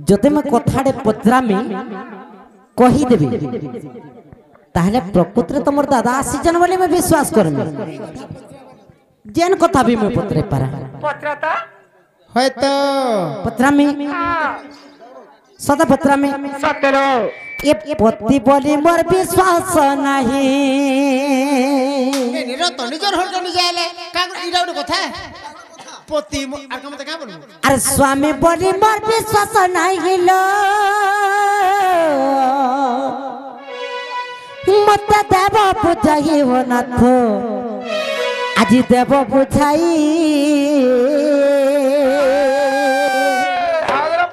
जदि मैं कथाड़े पचरामी कहीदेवी ताहले प्रकृति तुम दादा आसीचन बोली मैं विश्वास करमी जेन कथा भी मैं पत्रे पारा पत्रामी सदा पत्रामी ये पति बोली मोर विश्वास नहीं अरे स्वामी बोली मोर विश्वास नहीं लो मत देव बुझाई हो नाथ आज देव बुझाई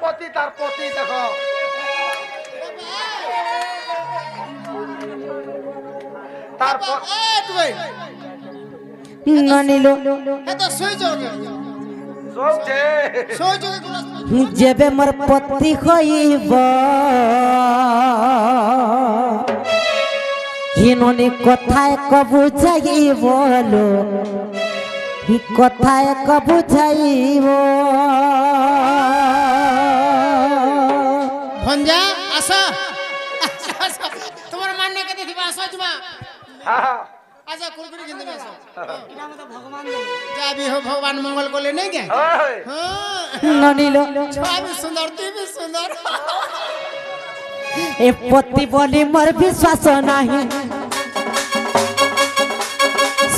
पति तार पति देखो तार ननिलो जेबे मोर पति होइब हिनोनी कथाए कबू जाई बोलो कथाए कबू जाई भंजा आसा तुम्हारे मानने के देखी बात सोच मा आजा कुरकुरी जिंदगी में आसा इना में तो भगवान जा भी हो भगवान मंगल को ले नहीं गए हां ननिलो भी सुंदर तू भी सुंदर ए पति बोली मोर विश्वास नहीं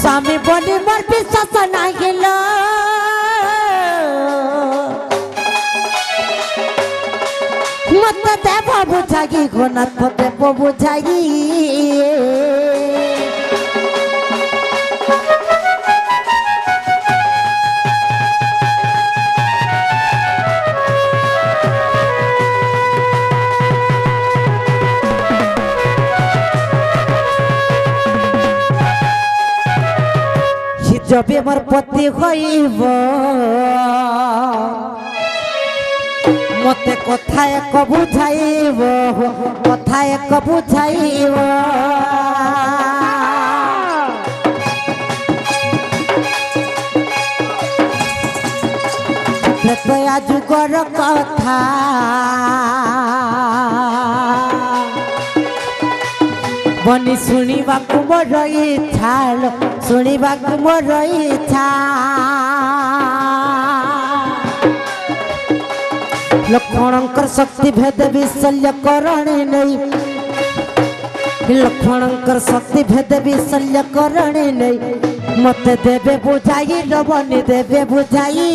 स्वामी बोली मोर विश्वास नहीं लो मत देव बुझाई घोनत देव बुझाई जब मोर पति होइब मते कथाए कबू जाइब कथाए कबू जाइब तो आजुगर कथा बनी शुणा मोर इच्छा शुणा मोर इच्छा लक्ष्मणकर शक्ति भेद विशल्य करणी नहीं लक्ष्मणकर शक्ति भेद विशल्य करणी नहीं मत देवे बुझाई लवनी देवे बुझाई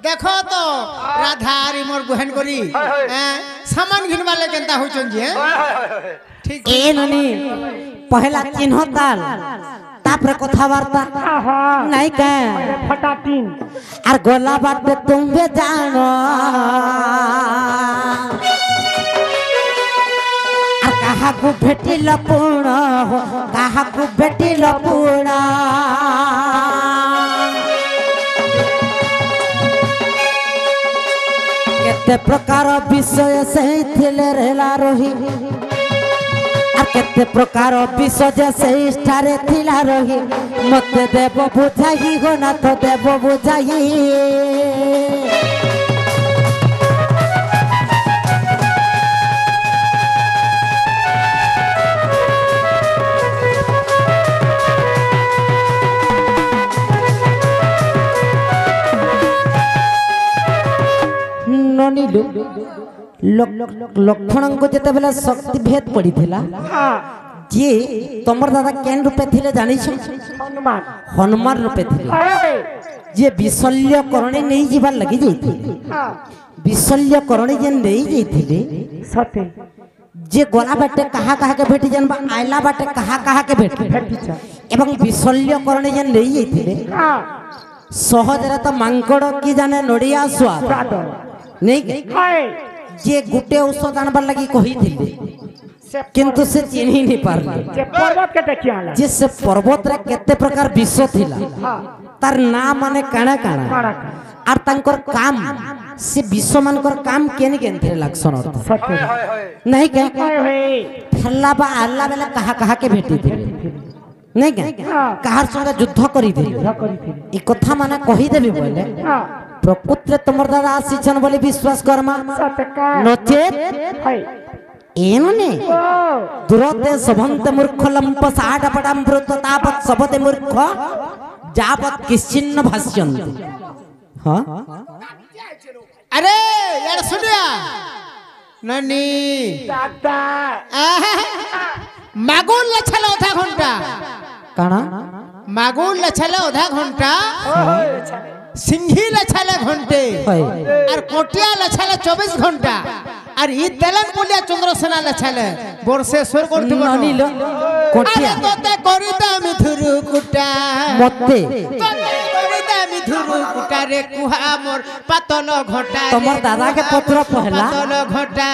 देखो तो राधारी मोर बहन करी सामान घिन वाले केनता हो चन जी ठीक ए ननी पहला चिन्ह ताल तापर कथा वार्ता नहीं के फटा तीन और गोला बात तुम भी जानो और कहा को भेटी लपूण हो कहा को भेटी लपूण केते प्रकार विषय से थिले रहला रही आ केते प्रकार विषय से इष्टारे थिला रही मते देव बुझाई हो ना तो देव बुझाई लक्ष्मण को जिते बेला शक्ति भेद पड़ी थिला जे तमर दादा केन रूपे थिले जानि छ हनुमान हनुमान रूपे थिले जे विशल्य करणे नहीं जीवा लगी जाइथिले विशल्य करणे जे नहीं जाइथिले सते जे गोला बाटे कहा कहा के भेटी जनबा आइला बाटे कहा कहा के भेटी एवं विशल्य करणे जे नहीं जाइथिले सहजरे तो मांकड़ की जाने नडिया स्वाद नहीं जे गुटे औषध आनबार लगी कही किंतु से चिन्ह नहीं पारले पर्वत के देखिया जे से पर्वत रे केते प्रकार विष थिला तार ना माने काना काना और तांकर काम से विश्व मानकर काम केने केन थे लक्षण अर्थ नहीं क्या फल्ला बा आल्ला बेला कहा के भेटी थे नहीं क्या कहार संगे युद्ध करी थे ई कथा माने कहि देबी बोले प्रकृति तुमर दादा आसीछन बोले विश्वास करमा नचेत एनने दुरते सभंते मूर्ख लंप साड पडामृत तापत सबते मूर्ख जापत किश्चिन्न भाष्यन्ते हां अरे यार सुनिया ननी दादा मागुल लछला आधा घंटा काना मागुल लछला आधा घंटा सिंही लछला घंटे और कोटिया लछला 24 घंटा और ई तेलन पुलिया चंद्रसेना लछले वर्षे स्वर करथि ननिल कोटिया अरे तोते करिता मिथुरु कुटा मते करिता मिथुरु कुटा रे कुहा मोर पातल घटा तमर दादा के पत्र पहला पातल घटा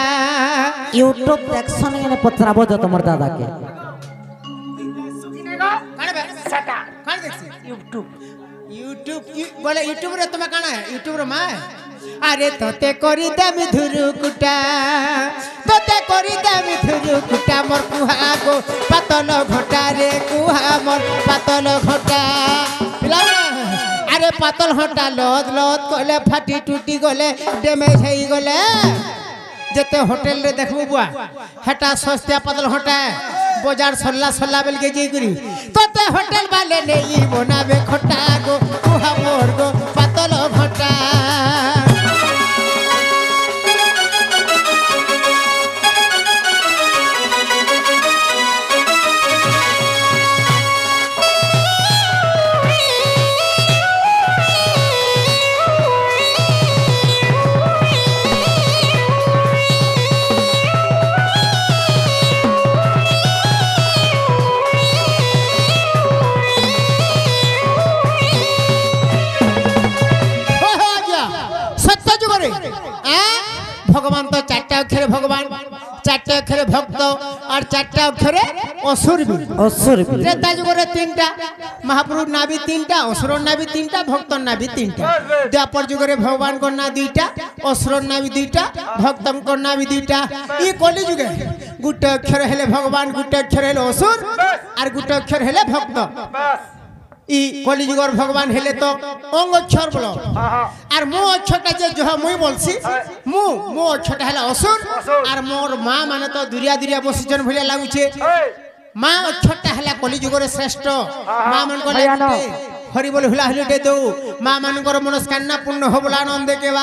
यूट्यूब देखसन ने पत्राबो द तमर दादा के सटा कौन देखछि यूट्यूब बोले यूट्यूब रे तुम काना है यूट्यूब रे मां अरे तोते करी दामी धुरु कुटा तोते करी दामी धुरु कुटा मोर कुहा गो पातल घटा रे कुहा मोर पातल घटा अरे पातल घटा लद लद कोले फाटी टूटी गले डैमेज हेई गले जेते होटल रे देखबू बुआ हेटा सस्ता पातल घटा बाजार सल्ला सल्ला बेल के जे करी तोते होटल वाले नहीं बनावे खटा गो कुहा मोर गो पातल घटा भगवान तो चारटा अक्षर भगवान चारटा अक्षर भक्त और चारटा अक्षर असुर भी त्रेता युग रे तीनटा महाप्रभु ना भी तीनटा असुर ना भी तीनटा भक्त ना भी तीनटा द्वापर युग रे भगवान को ना दुईटा असुर ना भी दुईटा भक्तम को ना भी दुईटा ई कलि युगे गुटे अक्षर हेले भगवान गुटे अक्षर हेले असुर और गुटे अक्षर हेले भक्त ई कलि युगर भगवान हेले तो अंग अक्षर बोलो और मो अक्षरटा जे जो मुई बोलसी मो अक्षरटा हेला असुर और मोर मां माने तो दुरिया दुरिया बसिजन भलिया लागुछे मां अक्षरटा हेला कलि युगर श्रेष्ठ मां मन को लागते हरि बोल हुला हुली दे दो मां मन को मनस्कामना पूर्ण हो बोला आनंद के बा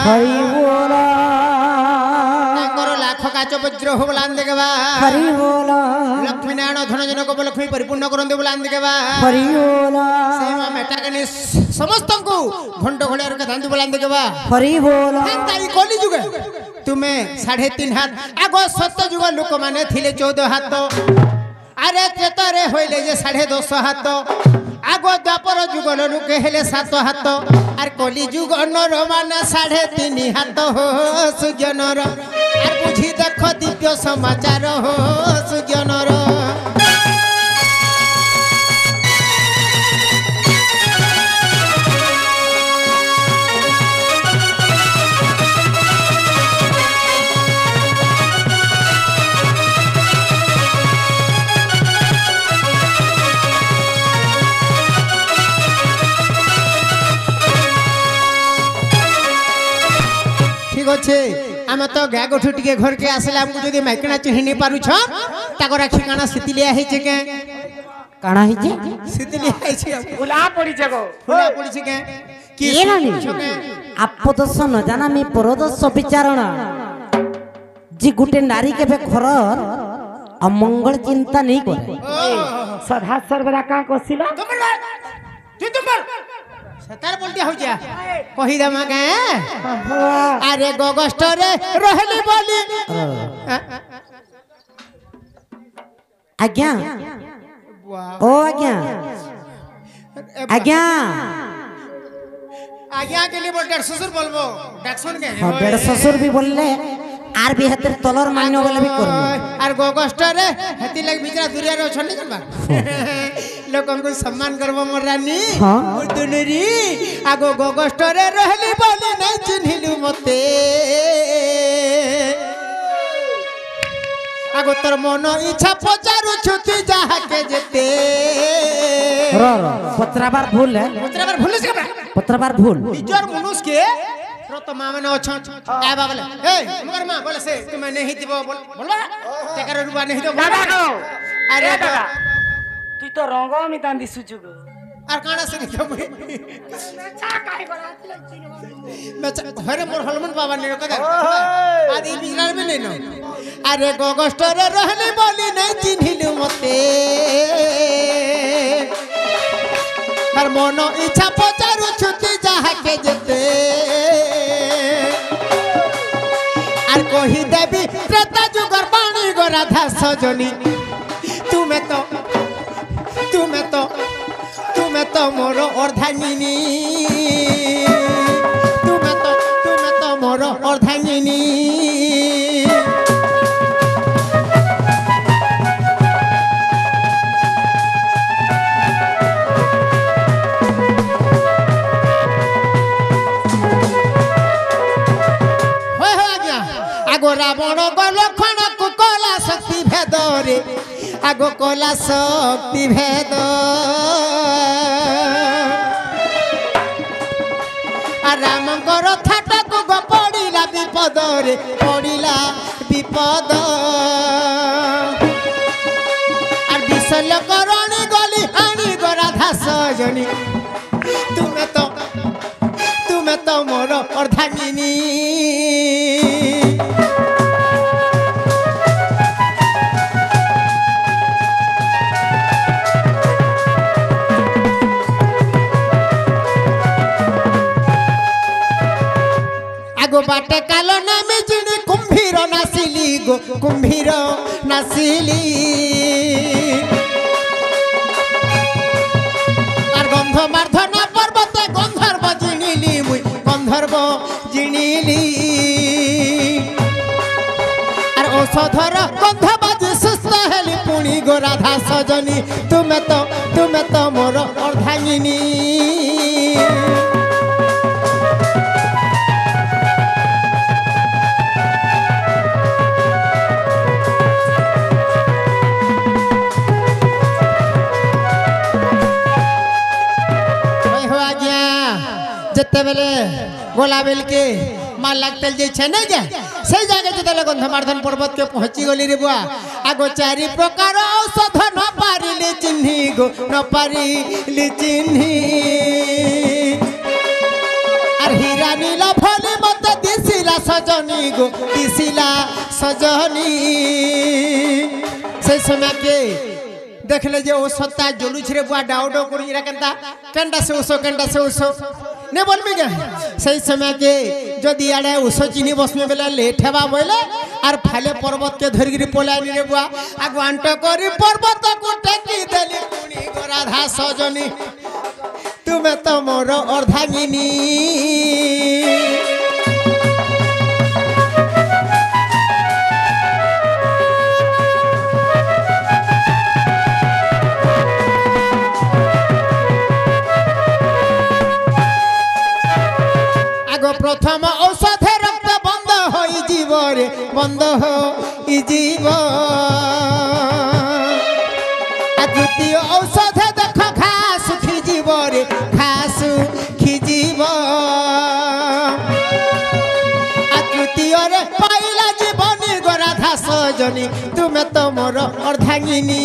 हरि बोला करो लाख काच वज्र हो बोला आनंद के बा हरि बोला लक्ष्मी नारायण धन जन को लक्ष्मी परिपूर्ण करंदे बोला आनंद के बा हरि बोला से मां मेटा कने समस्त को घंटो घोड़े के धांदु बोला आनंद के बा हरि बोला ताई कलि युग तुम्हें 3.5 हाथ आगो सत्य युग लोक माने थिले 14 हाथ अरे त्रेता रे होइले जे 10.5 हाथ आगो द्वापर युग लोक हेले 7 हाथ और कलि युग नर माने 3.5 हाथ हो सुजनर और बुझी देख दिव्य समाचार हो सुजनर अच्छे आम तो गाय गोठू टे घर के आसले हमको जदि माइकना चिन्ह नहीं पारुछ ताको राखी काना सितिलिया है के काना है जे सितिलिया है फुला पड़ी छे गो फुला पड़ी छे के की एनानी आपदस न जाना मी परदस विचारणा जी गुटे नारी के बे घर अमंगल चिंता नहीं करे सदा सर्वदा का कोसिला तुमर सतार बोलती हो जा कहि दम के अरे गोगस्ट रे रहली बोली आज्ञा ओ आज्ञा आज्ञा आज्ञा के लिए बोल डेढ़ ससुर बोलबो डैक्सन के हां डेढ़ ससुर भी बोलले आर भी हतर तलर मान्य वाला भी करबो आर गोगस्ट रे हेती लग बिचरा दुरिया रे छनी जनबा ଲୋକଙ୍କୁ ସମ୍ମାନ କରବ ମୋର ରାନୀ ହଁ। ଦୁନିରି ଆଗ ଗଗଷ୍ଟରେ ରହିଲି ବୋଲି ନାଇଁ ଚିହ୍ନିଲୁ ମତେ আগ তোর মন ইচ্ছা পচারুছু তুই যাহাকে যেতে পত্রাবার ভুল পত্রাবার ভুলিস কেন পত্রাবার ভুল নিজর মনুষকে তো মা মানে অছন আবা বলে এই মগর মা বলে সে তুমি নেহি দিব বলবা টাকার রুবা নেহি দিব দাদা গো আরে দাদা তুই তো রঙ মিতান দিছুছু গো আর কানা সে নিতে মই চা কাই করা হরে মোর হলমন বাবা নির কথা আদি বিরার বি নেই আরে গগষ্টরে রহলি বলি নাই চিহ্নিলু মতে আর মন ইচ্ছা পচারু ছুটি যাহাকে যেতে আর কহি দেবি ত্রেতা যুগর পানি গো রাধা সজনী তুমি তো মোর অর্ধাঙ্গিনী তুমি তো মোর অর্ধাঙ্গিনী আগ রাবণ লক্ষণ কলা শক্তি ভেদরে আগ কলা শক্তি ভেদ আর রামঙ্কর থাটাকু গো পড়িলা বিপদরে পড়িলা বিপদ আর বিশল্য করণী গলি আনি গো রাধা সজনী তুমি তো মোর অর্ধাঙ্গিনী বাটে কালো নামে যিনি কুম্ভীর নাসিলি গো কুম্ভীর নাসিলি আর গন্ধ মার্ধনা পর্বতে গন্ধর্ব জিনিলি মুই গন্ধর্ব জিনিলি আর ঔষধর গন্ধ বাজি সুস্থ হেলি পুনি গো রাধা সজনী তুমি তো মোর অর্ধাঙ্গিনী যেতে বেলে গোলা বেলকে মার লাগতে যাইছে না গে সেই জায়গায় যেতে গন্ধমার্ধন পর্বত কে পৌঁছি গলি রে বুয়া আগো চারি প্রকার ঔষধ ন পারিলি চিহ্নি গো ন পারিলি চিহ্নি আর হীরা নীল ফলে মতে দিছিলা সজনী গো দিছিলা সজনী সেই সময় কে দেখলে যে ঔষধটা জ্বলুছে রে বুয়া ডাউ ডাউ করি এরা কেনটা সে ঔষধ নে বলবি কে সেই সময় কে যদি আড়ে উষো চিনি বসবে বেলা লেট হেবা বলে আর ফালে পর্বত কে ধরিকি পলাইনি রে বুয়া আগু আন্ট করি পর্বত কু টেকি দেলি পুনি গো রাধা সজনী তুমি তো মোর অর্ধাঙ্গিনী প্রথম ঔষধে রক্ত বন্ধ হই জীব রে বন্ধ হই জীব আর দ্বিতীয় ঔষধে দেখ ঘা সুখী জীব রে ঘা সুখী জীব আর তৃতীয়রে পাইলা জীবনী গো রাধা সজনী তুমি তো মোর অর্ধাঙ্গিনী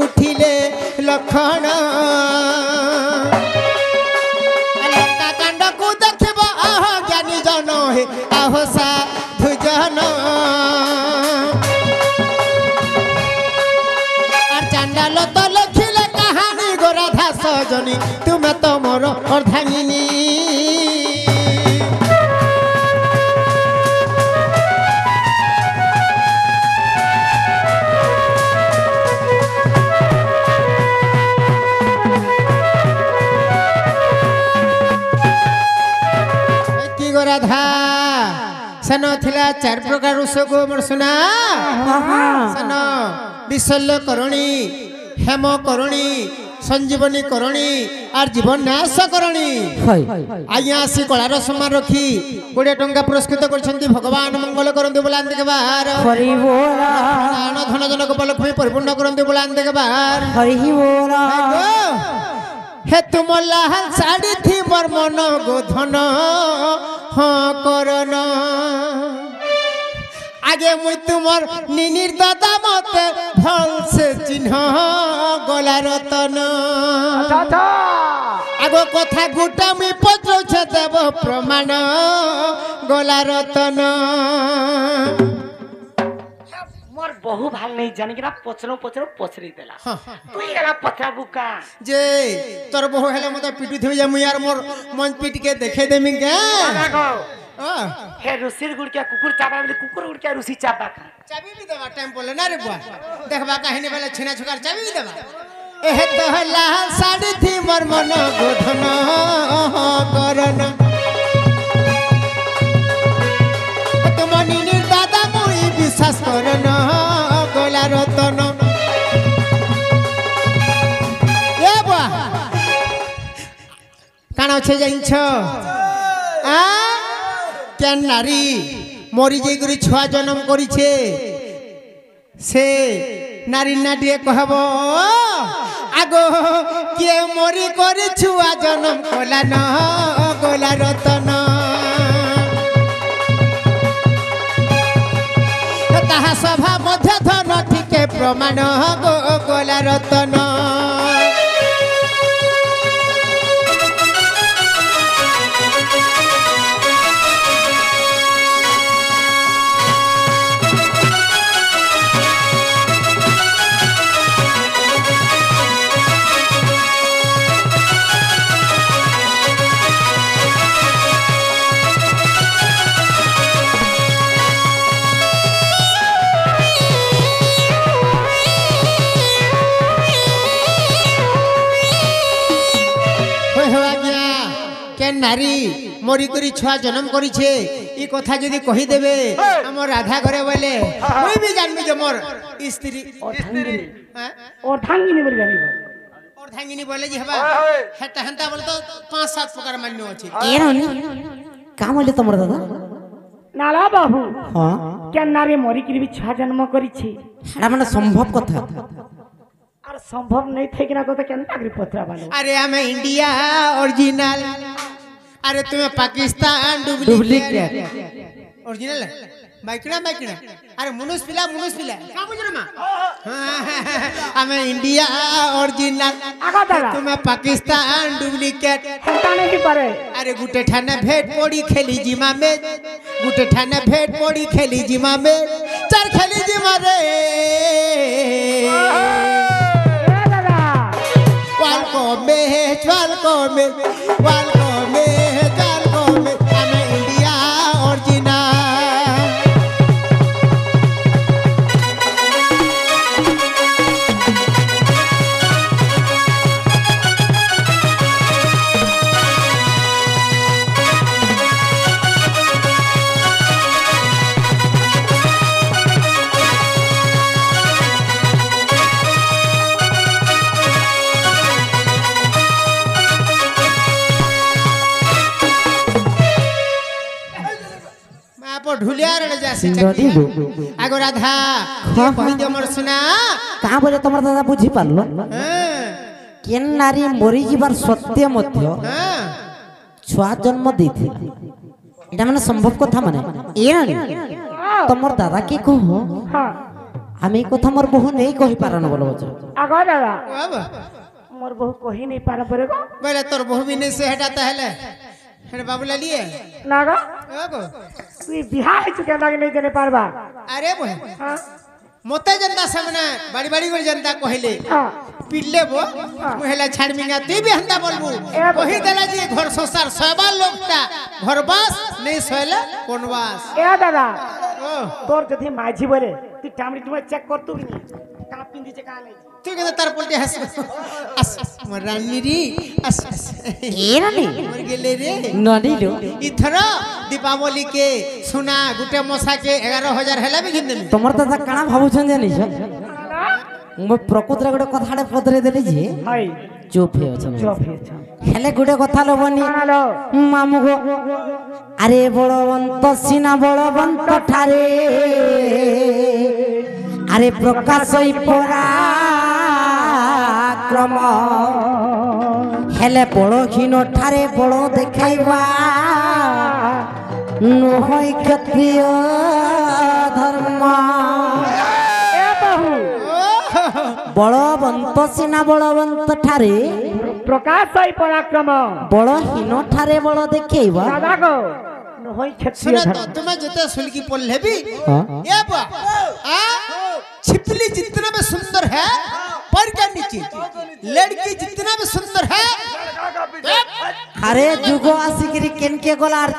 উঠিলে লক্ষণ লঙ্কা কাণ্ডকু দেখিব আহ জ্ঞানী জন হে আহ সাধু জন আর চাণ্ডাল তো লেখিলে কাহানি গো রাধা সজনী তুমি তো মোর অর্ধাঙ্গিনী ରାଧା ସେନ ଥିଲା 4 ପ୍ରକାର ରୋଷକ ମୋର ସୁନା ସେନ ବିଶଲ୍ୟ କରଣୀ ହେମ କରଣୀ संजीवनी करणी और जीवन न्यास करणी आज्ञा आसी कलार सम्मान रखी 20 टंका पुरस्कृत करछंती भगवान मंगल करंतु बोलांते के बाहर हरि बोला धन जनक बलक्ष्मी परिपूर्ण करंतु बोलांते के बाहर हरि बोला हे तुम लाल साड़ी थी मोर मन गोधन हाँ करन आगे मुई तुमर निनिर दादा मते भल से चिन्ह गला रतन आगो कथा गुटा मुई पत्र देव प्रमाण गला रतन मोर बहु भाल नहीं जान कि ना पचरो पचरी देला तू एला पथरा बुका जे तोर बहु हेले मते पिटु थिबे जे मुई यार मोर मन पिट के देखे देमी के हे रुसिर गुड़किया कुकुर चाबा बोले कुकुर गुड़किया रुसी चाबा खा चाबी भी देवा टाइम बोले ना रे बुआ देखबा काहिनी वाला छेना छुकार चाबी भी देवा एहे तो लाल साड़ी थी मोर मन गोधन करन तुम निनिर दादा मुई विश्वास करन गला रतन ए बुआ काना छे जाइछ आ केन नारी मरी जाई करी छुआ जन्म करिछे से नारी नाटिए कहब आगो के मरी करे छुआ जन्म कला न गला रतन ताहा सभा मध्य धन ठीके प्रमाण गला रतन नारी मरी करी छुआ जन्म करिछे ई कथा जदी कहि देबे हमर राधा घरे बोले कोई भी जानबे जे मोर स्त्री ओठांगिनी बोल जानी ओठांगिनी बोले जे हबा हेता हंता बोल तो 5-7 प्रकार मान्य अछि के रहनी का बोले तमर दादा नाला बाबू हां क्या नारी मरी करी भी छुआ जन्म करिछे एटा माने संभव कथा और संभव नहीं थे कि ना तो केनता करी पत्रा बालो अरे हमें इंडिया ओरिजिनल अरे तुम्हें पाकिस्तान डुप्लीकेट ओरिजिनल माइकना अरे मुनुस पिला का बुझ रे मां हमें इंडिया ओरिजिनल तुम्हें पाकिस्तान डुप्लीकेट हंता नहीं पारे अरे गुटे ठाने भेट पड़ी खेली जिमा में गुटे ठाने भेट पड़ी खेली जिमा में चार खेली जिमा रे वालको में हमें इंडिया ओरिजिनल ढुलिया रे जासी आगो राधा कहि दे मोर सुना का बोले तमर दादा बुझी पारलो केन नारी मरी जीवार सत्य मध्य छुआ जन्म देथि एटा माने संभव कथा माने ए रानी तमर दादा की कहो हां आमे कथा मोर बहु नहीं कहि पारन बोलो आगो दादा मोर बहु कहि नहीं पार परे गो बोले तोर बहु भी नहीं से हटा ताहले हे बाबूला लिए नागा आगो तू बिहार चुके लागे नहीं देने पारबा अरे बोहे हां मोते जनता सामने बड़ी बड़ी कर जनता कहले हां पिल्ले बो महिला छाड़मिंगा तू भी हंता बोलबू कहि देला जी घर संसार सवा लोकटा घर बास नहीं सोले कोनवास ए दादा तोर जथि माझी बोले তুই টামড়ি টুমে চেক কর তুই কা পিন্দিছে কা নাই তুই কিন্তু তার পলটে হাস আস মোর রানী রে আস আস এ রানী মোর গেলে রে ননিলো ইথর দীপাবলি কে সোনা গুটে মশা কে 11000 হেলা বি কিন দেমি তোমার দাদা কাଣା ভাবুছন জানিছ মো প্রকৃতরে গোটে কথাটা পদরে দেলি যে হাই চুপ হয়ে আছেন চুপ হয়েছ হেলে গোটে কথা লবনি হ্যালো মামু গো আরে বলবন্ত সিনা বলবন্ত ঠারে আরে প্রকাশই পরাক্রম হেলে বড়হীন ঠারে বড় দেখাইবা নহই ক্ষত্রিয় ধর্ম এ বাহু বলবন্ত সিনা বলবন্ত ঠারে প্রকাশ হই পরাক্রম বড়হীন ঠারে বড় দেখাইবা দাদা গো নহই ক্ষত্রিয় सुना तो ধর্ম तुम्हें जितने सुलगी पढ़ले भी हाँ? ये बा आ छिपली जितना भी सुंदर है पर क्या नीचे लड़की जितना भी सुंदर है আরে যুগ আসিকিরি কেনকে গলার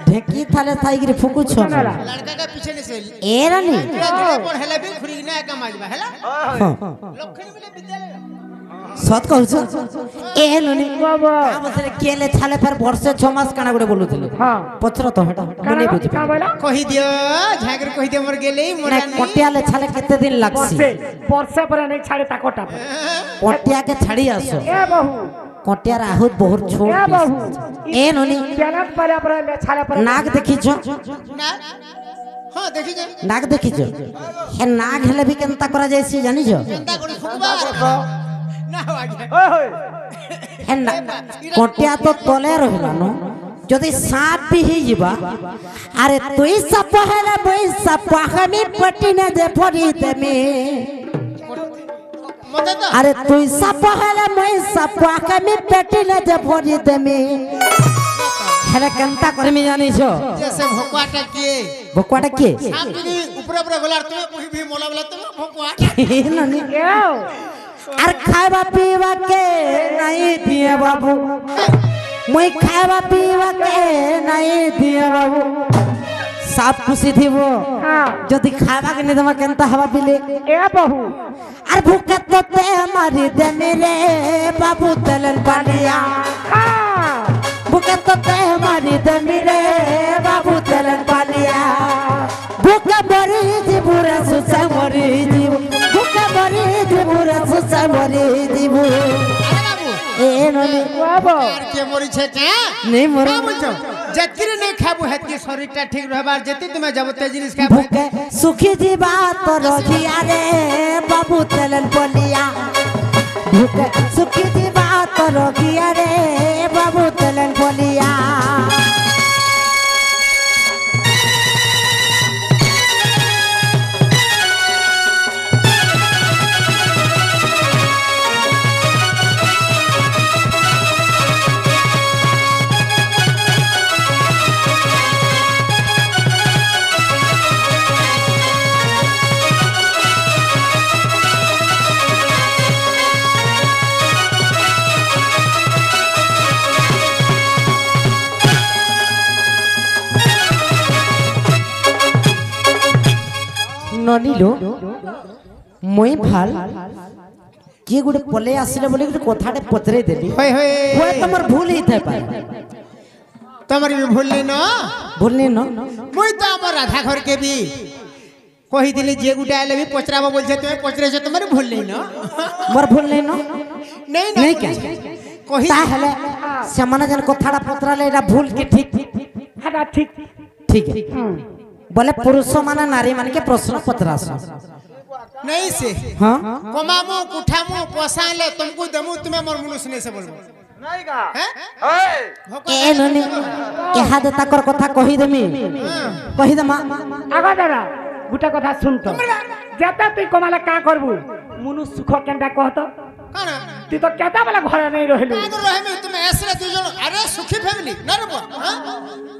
ঢেকি থালে থাইগিরি ফুকুছ लड़का का पीछे नहीं से এ রানী पढ़ले भी खुरी ना का माजबा हैला হ্যাঁ, लखनी मिले विद्यालय সত কହୁছ এ ননি বাবা বছরে কেলে ছালে পর বর্ষে 6 মাস কানা করে বলুছিল হ্যাঁ পছর তো হেটা মনে বুঝি কা বলা कही दियो झागर कही दियो मर गेले না मोरानी পটিয়ালে ছালে কেতে দিন লাগছি বর্ষে বর্ষা পরে নাই ছাড়ে তাকটা পটিয়াকে ছাড়ি আসো এ বাহু পটিয়ার আহুত বহুত ছোট এ বাহু এ ননি কেনাত পরে পরে ছাড়ে পরে নাক দেখিছ ना हां देखी जा নাক দেখিছ হে নাক হেলে ভি কেনতা করা যাইছি জানিছ चंदा कोड़ी फुकबा ना हो आगे ওই হই হে না পটিয়া তো তলে রহিলা ন যদি সাপ বি হি ଯିବା আরে তুই সাপ হেলে বই সাপ আমি পটিনে যে ফড়ি দেমে मते तो আরে তুই সাপ হেলে মই সাপ আমি পেটিনে যে ফড়ি দেমে হেলে কেনতা করমি জানিছ जैसे भोकवाटा किए বকুয়াটা কি आप भी ऊपर ऊपर गोलार तुम्हें कोई भी मोला बोला तुम्हें भोकवाटा এ ননি এও আর খাইবা পিবা কে নাই দিয়ে বাবু মই খাইবা পিবা কে নাই দিয়ে বাবু সাপ খুশি থিব হ্যাঁ যদি খাইবা কে নিদমা কেনতা হবা পিলে এ বাহু আর ভুকে তো তে মারি দে মেরে বাবু তেলের পানিয়া হ্যাঁ ভুকে তো তে মারি দে মেরে বাবু তেলের পানিয়া ভুকে মরি জীবুরে সুসা মরি জীব ভুকে মরি জীবুরে সুসা মরি জীব अरे बाबू এ ননি বাবা यार के मोरी छे क्या নেই মরে क्या बोलছো जतकिरे नहीं खाबो हेतकी शरीरटा ठीक रहबार जति तुम्हें जबते जिनिस खाबो ভুকে সুখী জীবা তো রহিয়া রে বাবু তেলের পানিয়া ভুকে সুখী জীবা তো রহিয়া রে বাবু তেলের পানিয়া ননিলো মই ভাল কি গুড়ে পলে আসলে বলে গুড়ে কথাটা পচরে দেলি होय होय ওই তোমার ভুল হইতে পারে तमरी भी भूलली न ভুলনি ন मुई तो हमर राधा घर के भी कही दिली जे गुटा आले भी पचराबो बोल छे तुम्हें पचरे छे तमरी भूलली न মোর ভুল নেই ন नहीं नहीं नहीं क्या? कही তাহলে সেমানে যেন কথাটা পচরালে এটা ভুল কি ঠিক হ্যাঁ ঠিক ঠিক বলে পুরুষ মানে নারী মানে কে প্রশ্ন পচরাস नहीं से হ্যাঁ कमामु कुठामु पोसाले तुमको दमु तुम्हें मोर मनुष्य नहीं से बोलबो নাই গা हैं এ ননি এহাদে তাকর কথা কহি দেমি কহি দেমা আগা দাদা গোটা কথা শুনতো যেটা তুই কমালে কা করবু মুনু সুখ কেনটা কহত काना তুই তো কেটা বেলা ঘরে নেই রহিলু आगर रहे में तुम्हें ऐसे दुजन अरे सुखी फैमिली न रे बा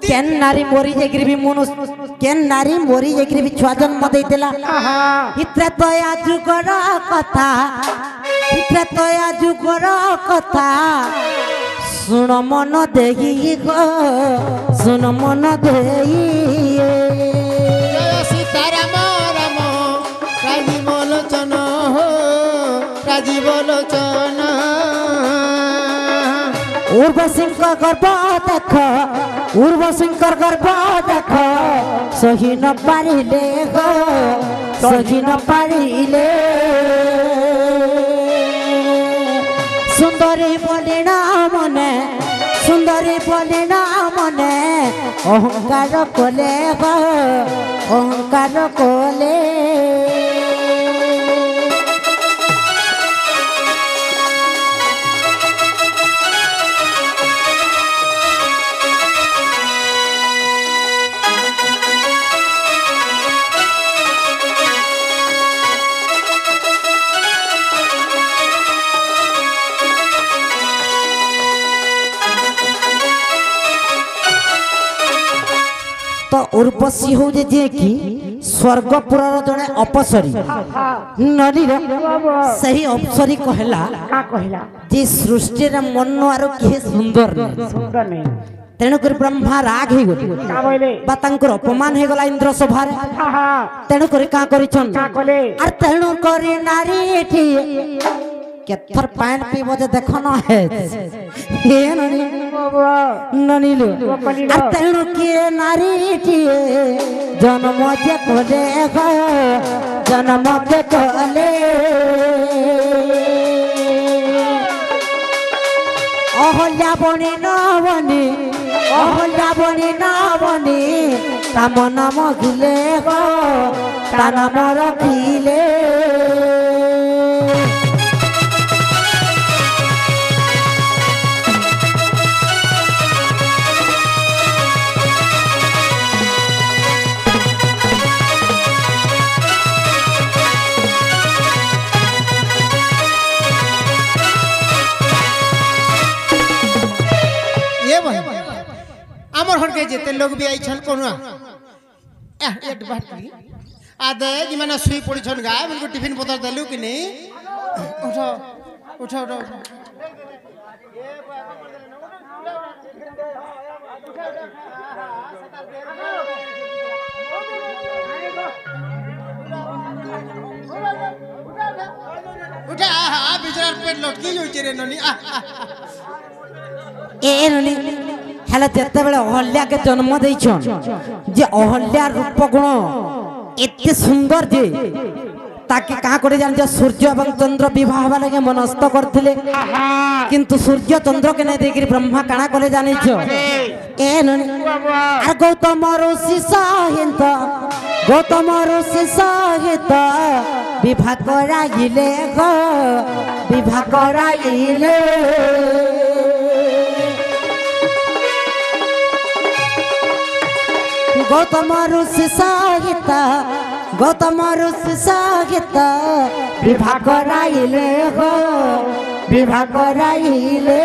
কেন নারী মরি যাইকি বি মনুষ কেন নারী মরি যাইকি বি ছুয়া জন্ম দেইতেলা ইত্রে তো আজুগর কথা ইত্রে তো আজুগর কথা শুন মন দেহি গো শুন মন দেহি जय सीताराम राम উর্বশীঙ্কর গর্ব দেখ উর্বশীঙ্কর গর্ব দেখ সহি ন পারিলে গো সহি ন পারিলে সুন্দরী বলে না মনে সুন্দরী বলে না মনে অহংকার কলে গো অহংকার কলে तो उर्वशी हूँ जे कि स्वर्गपुरर जड़े अपसरी नदीर सही अपसरी कहला जे सृष्टि मन आरो किए सुंदर नहीं तेणुक ब्रह्मा राग हो गले अपमान हो गला इंद्र सभा तेणुक तेणुक नारी केथर पैंट पीब जे देख न है ननीलु तेणु किए नारी जन्म जे कले जन्म जे कले अहल्या बनी न बनी अहल्या बनी न बनी ताम नाम गिले ता नाम रखिले आमर हरके जेते लोग भी आइछन कोनुआ एक बात आदे कि माने सुई पड़िछन गाय उनको टिफिन पतर देलु कि नहीं उठो उठो उठो उठा आ बिचार पेट लटकी होइछे रे ननी ए ननी हेला जेते बेले अहल्या के जन्म देइछन जे अहल्या रूप गुण एते सुंदर जे ताके का करे जान जे सूर्य एवं चंद्र विवाह वाला के मनस्थ करथिले किंतु सूर्य चंद्र के नै देकरी ब्रह्मा काना करे जानि छ ए ननी आ गौतम ऋषि सहित विवाह कराइले गो विवाह कराइले गौतम ऋषि सहित विवाह कराइले हो विवाह कराइले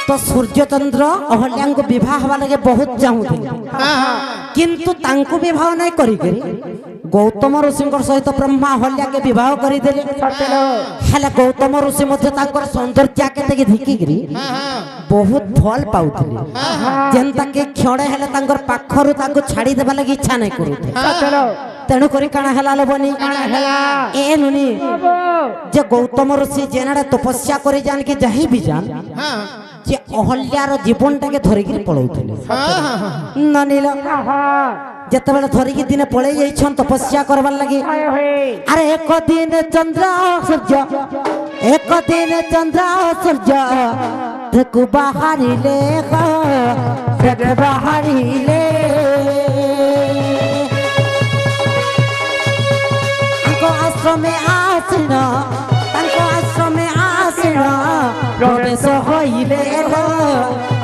तो सूर्य चंद्र अहल्या को विवाह वाला के बहुत चाहूथे किंतु तांको विवाह नहीं करी गौतम ऋषि सहित ब्रह्मा अहल्या के विवाह करी देले हेले गौतम ऋषि मध्य तांकर सौंदर्य के देखि धिकिकरी बहुत फल पाउथले जेंता के क्षणे हेले तांकर पाखरु तांको छाडी देबा लागि इच्छा नहीं करूथे तेणु करी काना हेला लबनी ए नुनी जे गौतम ऋषि जेनाडे तपस्या करी जान के जही भी जान जे अहल्यार जीवनटा के धरिकी पळौथिले ननील जते बेले धरिकी दिन पळै जाइछन तपस्या करबार लागि अरे एक दिन चंद्र सूर्य देखु बाहरिले बाहरिले आश्रमे आसना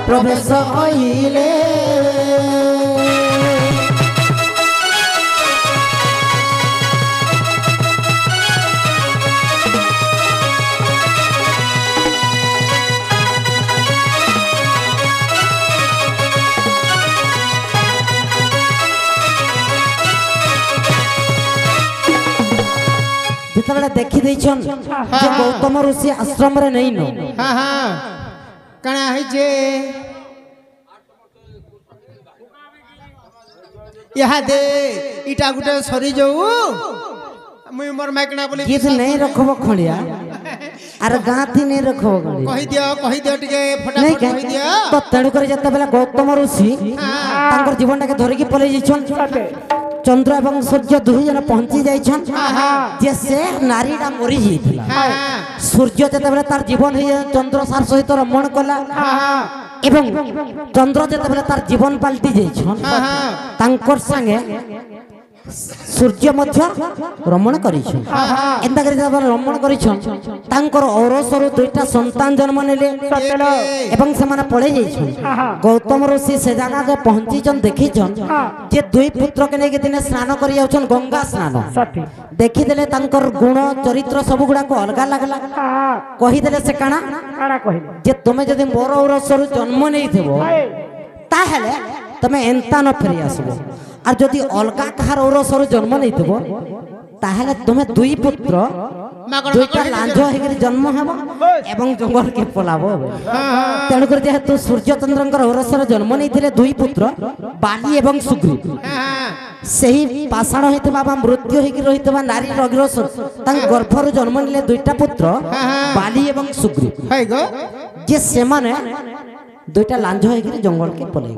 प्रवेश होइले যেতবেলে দেখি দেইছন যে গৌতম ঋষি আশ্রমরে নেই ন হ্যাঁ হ্যাঁ কাଣା হইছে ইহাদে ইটা গুটে সরি যাও মুই মোর মাইকনা বলি গীত নেই রখব খড়িয়া আর গাঁথি নেই রখব খড়িয়া কহি দিও টিকে নেই ফটাফট কহি দিও তো তেণু করে যেতবেলে গৌতম ঋষি তাঙ্কর জীবনটাকে ধরিকি পলাই যাইছন চন্দ্র এবং সূর্য দুই জন পৌঁছি যাইছন যে সে নারীটা মরি যাইଥିଲା সূর্য যেতবেলে তার জীবন হয়ে চন্দ্র সার সহিত রমণ কলা এবং চন্দ্র যেতবেলে তার জীবন পাল্টি যাইছন তাঙ্কর সঙ্গে সূর্য মধ্য রমণ করিছন এন্তা করে যেতবেলে রমণ করিছন তাঙ্কর ঔরসরু দুইটা সন্তান জন্ম নেলে এবং সেমানে পড়ে যাইছন গৌতম ঋষি সে জায়গাকে পৌঁছিছন দেখিছন যে দুই পুত্রকে নেইকি দিনে স্নান করি যাউছন গঙ্গা স্নান দেখিদেলে তাঙ্কর গুণ চরিত্র সবু গুড়াক অলগা লাগলা কহিদেলে সে কাଣା যে তুমি যদি মোর ঔরসরু জন্ম নেইথিব তাহলে তুমি এন্তা ন ফেরি আসব আর যদি অলগা কাহার ঔরসরু জন্ম নেইথিব তাহলে তুমি দুই পুত্র দুইটা লাঞ্জ হয়ে জন্ম হব এবং জঙ্গলকে পলাব তেণুকরি যেহেতু সূর্যচন্দ্রঙ্কর ঔরসরে জন্ম নেইଥିଲେ দুই পুত্র বালি এবং সুগ্রীব সেই পাষাণ হইଥିବା বা মৃত্যু হইকি রহিଥିବା নারী রগির তাଙ୍କ গর্ভରୁ জন্ম নেলে দুইটা পুত্র বালি এবং সুগ্রীব যে সেমানে দুইটা লাঞ্জ হইকি জঙ্গলকে পলাইব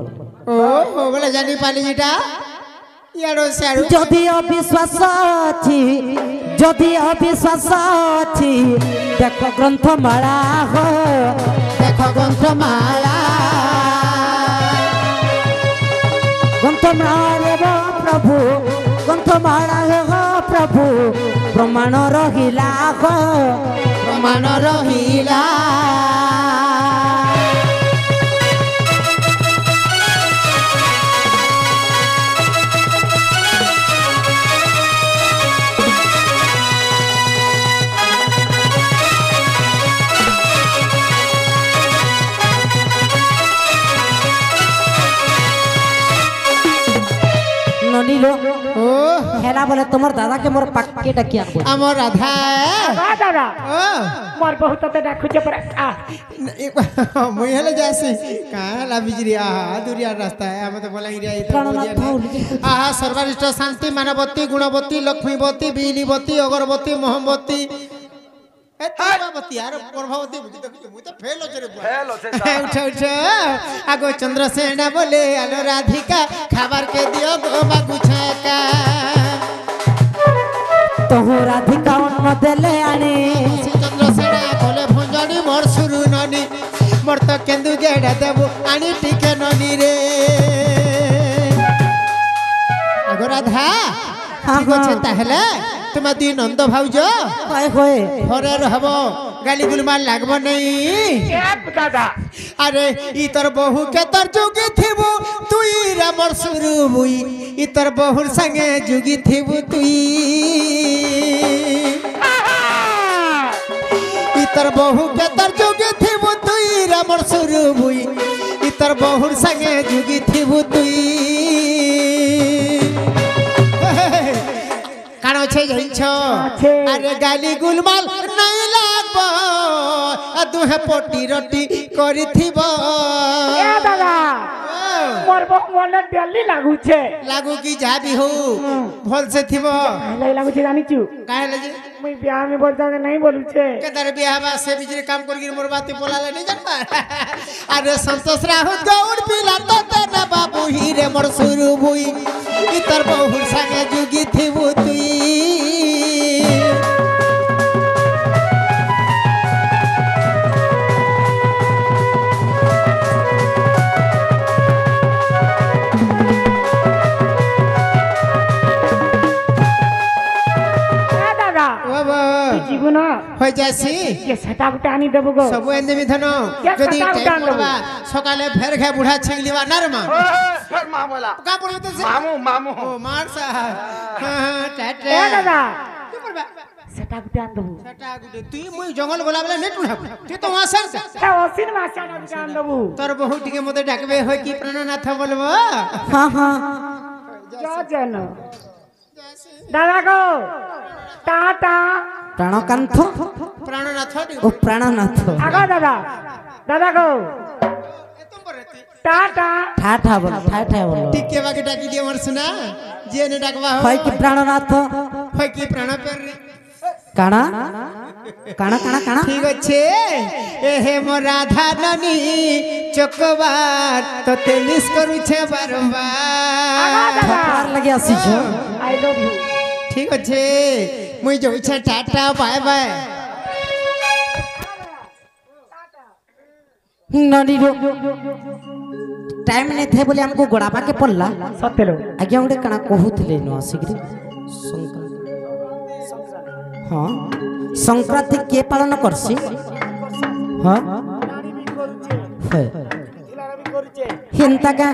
ও বলে জানি পালি যেটা যদি অবিশ্বাস ଅଛି যদি অবিশ্বাস ଅଛି দেখো গ্রন্থমালা হো দেখো গ্রন্থমালা গ্রন্থমালা প্রভু গ্রন্থমালা হো প্রভু প্রমাণ রহিলা হো প্রমাণ রহিলা ননিলো ও হেলা বলে তোমার দাদাকে মোর পাক্কে ডাকি আনবো আমার রাধা দাদা ও মোর বহুত তে ডাকুছে পরে মুই হেলে যাসি কালা বিজরি আহা দুরিয়ার রাস্তা আমি তো বলা ইরিয়া আহা সর্বনিষ্ঠ শান্তি মানবতী গুণবতী লক্ষ্মীবতী বিলিবতী অগরবতী মোহম্বতী আগো চন্দ্রসেনা বলে আলো রাধিকা খাবার কে দিও গো বাগু ছাকা তোহু রাধিকা অন্ন দেলে আনি চন্দ্রসেনা বলে ভঞ্জনি মোর সুরু ননি মোর তো কেন্দু গেড়া দেবু আনি টিকে ননি রে আগো রাধা ঠিক আছে তাহলে তোমার দুই নন্দ ভাউজ ঘরে রহব গালি গুলমাল লাগব নাই দাদা আরে ই তোর বহু কে তোর যুগি থিবু তুই রামর সুরু মুই ই তোর বহুর সঙ্গে যুগি থিবু তুই ই তোর বহু কে তোর যুগি থিবু তুই রামর সুরু মুই ই তোর বহুর সঙ্গে যুগি থিবু তুই কারণ হচ্ছে জানিছ আরে গালি গুলমাল নাই লাগব দুহে পটি রটি করিথিব দাদা মোর মনে ডেলি লাগুছে লাগু কি যাবি হো ভলসে থিব লাই লাগুছে জানিছু কাহে লাগে মুই বিয়া আমি বলতা নাই বলুছে কেদার বিয়া বা সে বিজরে কাম করি মোর বাতি বলালে নাই জানবা আরে সন্তোষ রাহুত গৌড় পিলা তো না বাবু হিরে মোর সুরু বুই ই তোর বহুর সঙ্গে যুগি থিব তুই জীবন হয়ে যাসি সেটা গোটে আনি দেবো গো সবু এনে বিধান যদি টাইম পড়বা সকালে ফের ঘে বুড়া ছিংলিবা না রে মা মা বলা কা পড়তে মামু মামু ও মার সা টাটে দাদা কি করবা সেটা গোটে আন দেবো সেটা গুটে তুই মুই জঙ্গল গলা বলে নেট উড়াব তুই তো আসার অসিন মাসা আন দেবো তোর বহু টিকে মতে ডাকবে হয় কি প্রাণনাথ বলবো হ্যাঁ হ্যাঁ যা জানো দাদা গো টাটা প্রাণকান্ত প্রাণনাথ ও প্রাণনাথ আগো দাদা দাদা গো টাটা ঠা ঠা বল ঠা ঠা বল টিকে বাকি ডাকি দিয়ে আমার শোনা যে নে ডাকবা হয় কি প্রাণনাথ হয় কি প্রাণ পের কানা কানা কানা কানা ঠিক আছে এ হে মো রাধা ননি চকবার তোতে মিস করুছে বারবার ঠকার লাগি আসিছ আই লাভ ইউ ঠিক আছে মুই যাইছে টাটা বাই বাই ननी रो टाइम नहीं थे बोले हमको गोड़ाबा के पड़ला सत्य लो आगे गोटे कणा कहूले न आसिक हाँ संक्रांति के पालन करसी हाँ हिंता का